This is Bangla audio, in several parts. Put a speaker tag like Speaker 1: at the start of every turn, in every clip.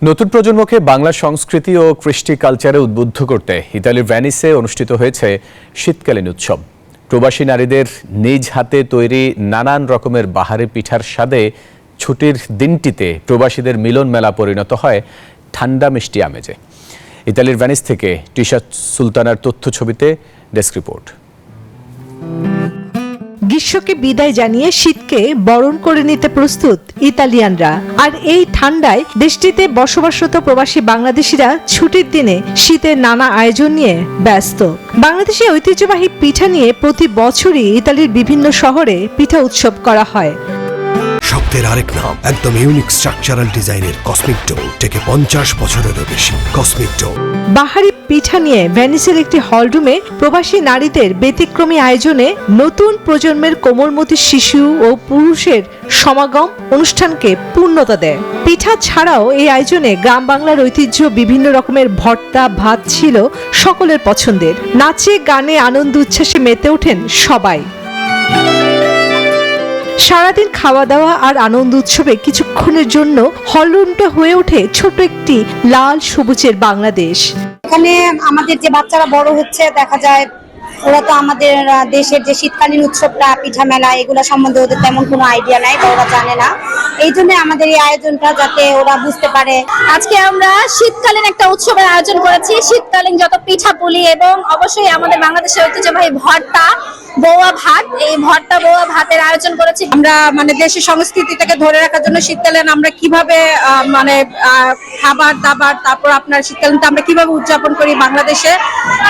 Speaker 1: নতুন প্রজন্মকে বাংলা সংস্কৃতি ও কৃষ্টি কালচারে উদ্বুদ্ধ করতে ইতালির ভেনিসে অনুষ্ঠিত হয়েছে শীতকালীন উৎসব। প্রবাসী নারীদের নিজ হাতে তৈরি নানান রকমের বাহারি পিঠার স্বাদে ছুটির দিনটিতে প্রবাসীদের মিলন মেলা পরিণত হয় ঠান্ডা মিষ্টি আমেজে। ইতালির ভেনিস থেকে টিশা সুলতানার তথ্য ছবিতে ডেস্ক রিপোর্ট।
Speaker 2: গ্রীষ্মকে বিদায় জানিয়ে শীতকে বরণ করে নিতে প্রস্তুত ইতালিয়ানরা। আর এই ঠান্ডায় দেশটিতে বসবাসরত প্রবাসী বাংলাদেশিরা ছুটির দিনে শীতের নানা আয়োজন নিয়ে ব্যস্ত। বাংলাদেশি ঐতিহ্যবাহী পিঠা নিয়ে প্রতি বছরই ইতালির বিভিন্ন শহরে পিঠা উৎসব করা হয়।
Speaker 3: শব্দের আরেক নাম, একদম ইউনিক স্ট্রাকচারাল ডিজাইনের কসমিক ডো, থেকে 50 বছরেরও বেশি। কসমিক ডো
Speaker 2: বাহারি পিঠা নিয়ে ভেনিসের একটি হলরুমে প্রবাসী নারীদের ব্যতিক্রমী আয়োজনে নতুন প্রজন্মের কোমলমতি শিশু ও পুরুষের সমাগম অনুষ্ঠানকে পূর্ণতা দেয়। পিঠা ছাড়াও এই আয়োজনে গ্রাম বাংলার ঐতিহ্য বিভিন্ন রকমের ভর্তা ভাত ছিল সকলের পছন্দের। নাচে গানে আনন্দ উচ্ছ্বাসে মেতে ওঠেন সবাই। সারাদিন খাওয়া দাওয়া আর আনন্দ উৎসবে কিছুক্ষণের জন্য হলরুমটা হয়ে ওঠে ছোট একটি লাল সবুজের বাংলাদেশ।
Speaker 4: এখানে আমাদের যে বাচ্চারা বড় হচ্ছে, দেখা যায় ওরা তো আমাদের দেশের যে শীতকালীন উৎসবটা, পিঠা মেলা, এগুলো সম্বন্ধে ওদের তেমন কোনো আইডিয়া নাই বা ওরা জানে না। এই জন্য আমাদের এই আয়োজনটা, যাতে ওরা বুঝতে পারে।
Speaker 5: আজকে আমরা শীতকালীন একটা উৎসবের আয়োজন করেছি। শীতকালীন যত পিঠা পুলি এবং অবশ্যই আমাদের বাংলাদেশের ঐতিহ্যবাহী ভর্তা বৌয়া ভাত, এই ভর্তা বৌয়া ভাতের আয়োজন করেছি।
Speaker 4: আমরা দেশের সংস্কৃতিটাকে ধরে রাখার জন্য শীতকালীন আমরা কিভাবে খাবার দাবার, তারপর আপনার শীতকালীনটা আমরা কিভাবে উদযাপন করি বাংলাদেশে,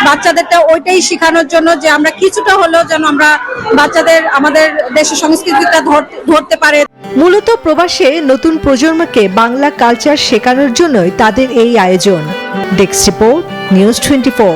Speaker 4: বাচ্চাদেরটা ওইটাই শেখানোর জন্য, যে আমরা কিছুটা হলেও যেন আমরা বাচ্চাদের আমাদের দেশের সংস্কৃতিটা ধরতে পারে।
Speaker 2: মূলত প্রবাসে নতুন প্রজন্মকে বাংলা কালচার শেখানোর জন্যই তাদের এই আয়োজন। Desk report, news 24।